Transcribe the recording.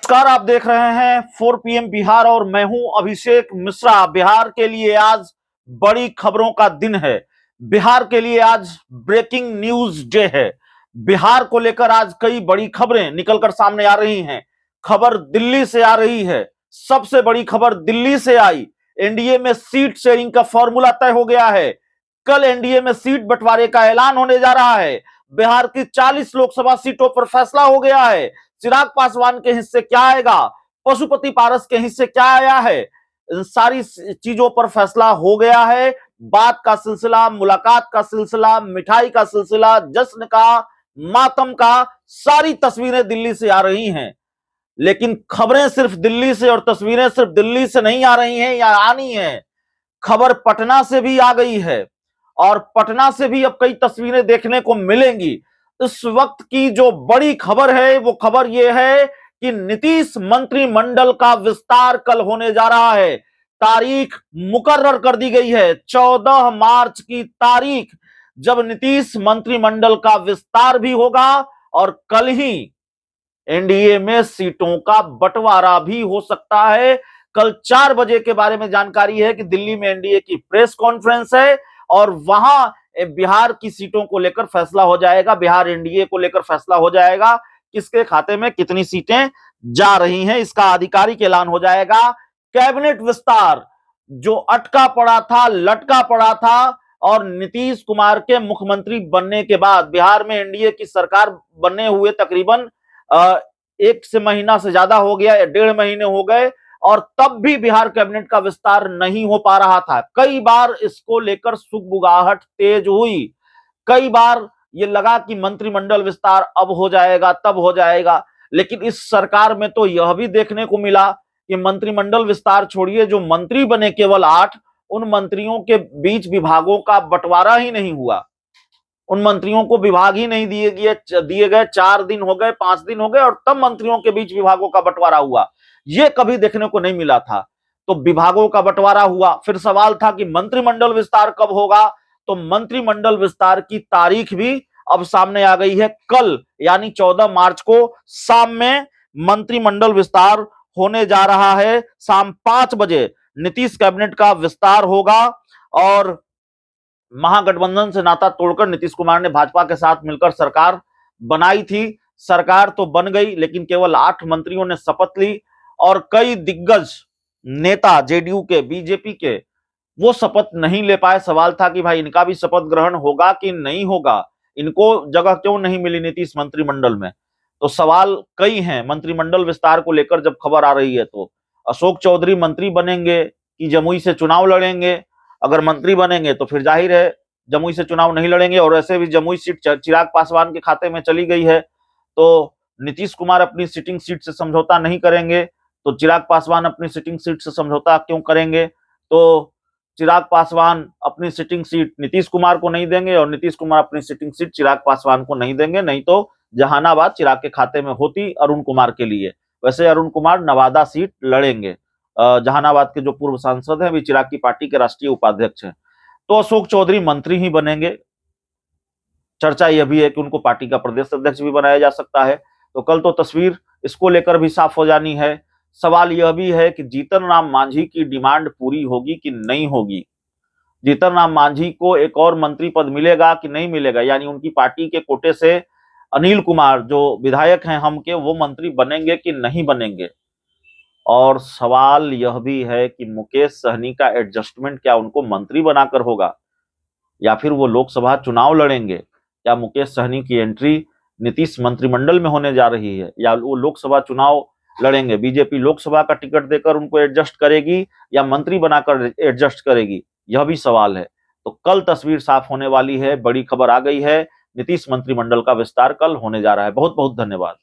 नमस्कार, आप देख रहे हैं 4 PM बिहार और मैं हूं अभिषेक मिश्रा। बिहार के लिए आज बड़ी खबरों का दिन है। बिहार के लिए आज ब्रेकिंग न्यूज डे है। बिहार को लेकर आज कई बड़ी खबरें निकलकर सामने आ रही हैं। खबर दिल्ली से आ रही है। सबसे बड़ी खबर दिल्ली से आई। एनडीए में सीट शेयरिंग का फॉर्मूला तय हो गया है। कल एनडीए में सीट बंटवारे का ऐलान होने जा रहा है। बिहार की 40 लोकसभा सीटों पर फैसला हो गया है। चिराग पासवान के हिस्से क्या आएगा, पशुपति पारस के हिस्से क्या आया है, इन सारी चीजों पर फैसला हो गया है। बात का सिलसिला, मुलाकात का सिलसिला, मिठाई का सिलसिला, जश्न का, मातम का, सारी तस्वीरें दिल्ली से आ रही हैं। लेकिन खबरें सिर्फ दिल्ली से और तस्वीरें सिर्फ दिल्ली से नहीं आ रही हैं या आनी है। खबर पटना से भी आ गई है और पटना से भी अब कई तस्वीरें देखने को मिलेंगी। इस वक्त की जो बड़ी खबर है वो खबर यह है कि नीतीश मंत्रिमंडल का विस्तार कल होने जा रहा है। तारीख मुकर्रर कर दी गई है, 14 मार्च की तारीख, जब नीतीश मंत्रिमंडल का विस्तार भी होगा और कल ही एनडीए में सीटों का बंटवारा भी हो सकता है। कल 4 बजे के बारे में जानकारी है कि दिल्ली में एनडीए की प्रेस कॉन्फ्रेंस है और वहां बिहार की सीटों को लेकर फैसला हो जाएगा। बिहार एनडीए को लेकर फैसला हो जाएगा, किसके खाते में कितनी सीटें जा रही हैं, इसका आधिकारिक ऐलान हो जाएगा। कैबिनेट विस्तार जो अटका पड़ा था, लटका पड़ा था, और नीतीश कुमार के मुख्यमंत्री बनने के बाद बिहार में एनडीए की सरकार बनने हुए तकरीबन 1 से महीना से ज्यादा हो गया, 1.5 महीने हो गए, और तब भी बिहार कैबिनेट का विस्तार नहीं हो पा रहा था। कई बार इसको लेकर सुगबुगाहट तेज हुई, कई बार ये लगा कि मंत्रिमंडल विस्तार अब हो जाएगा, तब हो जाएगा। लेकिन इस सरकार में तो यह भी देखने को मिला कि मंत्रिमंडल विस्तार छोड़िए, जो मंत्री बने केवल 8, उन मंत्रियों के बीच विभागों का बंटवारा ही नहीं हुआ। उन मंत्रियों को विभाग ही नहीं दिए गए। 4 दिन हो गए, 5 दिन हो गए और तब मंत्रियों के बीच विभागों का बंटवारा हुआ। यह कभी देखने को नहीं मिला था। तो विभागों का बंटवारा हुआ। फिर सवाल था कि मंत्रिमंडल विस्तार कब होगा। तो मंत्रिमंडल विस्तार की तारीख भी अब सामने आ गई है। कल यानी 14 मार्च को शाम में मंत्रिमंडल विस्तार होने जा रहा है। शाम 5 बजे नीतीश कैबिनेट का विस्तार होगा और महागठबंधन से नाता तोड़कर नीतीश कुमार ने भाजपा के साथ मिलकर सरकार बनाई थी। सरकार तो बन गई, लेकिन केवल 8 मंत्रियों ने शपथ ली और कई दिग्गज नेता जेडीयू के, बीजेपी के, वो शपथ नहीं ले पाए। सवाल था कि भाई इनका भी शपथ ग्रहण होगा कि नहीं होगा, इनको जगह क्यों नहीं मिली नीतीश मंत्रिमंडल में। तो सवाल कई हैं मंत्रिमंडल विस्तार को लेकर। जब खबर आ रही है तो अशोक चौधरी मंत्री बनेंगे कि जमुई से चुनाव लड़ेंगे। अगर मंत्री बनेंगे तो फिर जाहिर है जमुई से चुनाव नहीं लड़ेंगे, और ऐसे भी जमुई सीट चिराग पासवान के खाते में चली गई है। तो नीतीश कुमार अपनी सिटिंग सीट से समझौता नहीं करेंगे तो चिराग पासवान अपनी सिटिंग सीट से समझौता क्यों करेंगे। तो चिराग पासवान अपनी सिटिंग सीट नीतीश कुमार को नहीं देंगे और नीतीश कुमार अपनी सिटिंग सीट चिराग पासवान को नहीं देंगे। नहीं तो जहानाबाद चिराग के खाते में होती अरुण कुमार के लिए। वैसे अरुण कुमार नवादा सीट लड़ेंगे। जहानाबाद के जो पूर्व सांसद हैं, वे चिराग की पार्टी के राष्ट्रीय उपाध्यक्ष हैं। तो अशोक चौधरी मंत्री ही बनेंगे। चर्चा यह भी है कि उनको पार्टी का प्रदेश अध्यक्ष भी बनाया जा सकता है। तो कल तो तस्वीर इसको लेकर भी साफ हो जानी है। सवाल यह भी है कि जीतन राम मांझी की डिमांड पूरी होगी कि नहीं होगी। जीतन राम मांझी को एक और मंत्री पद मिलेगा कि नहीं मिलेगा, यानी उनकी पार्टी के कोटे से अनिल कुमार जो विधायक हैं हम के, वो मंत्री बनेंगे कि नहीं बनेंगे। और सवाल यह भी है कि मुकेश सहनी का एडजस्टमेंट क्या उनको मंत्री बनाकर होगा या फिर वो लोकसभा चुनाव लड़ेंगे। क्या मुकेश सहनी की एंट्री नीतीश मंत्रिमंडल में होने जा रही है या वो लोकसभा चुनाव लड़ेंगे। बीजेपी लोकसभा का टिकट देकर उनको एडजस्ट करेगी या मंत्री बनाकर एडजस्ट करेगी, यह भी सवाल है। तो कल तस्वीर साफ होने वाली है। बड़ी खबर आ गई है, नीतीश मंत्रिमंडल का विस्तार कल होने जा रहा है। बहुत बहुत धन्यवाद।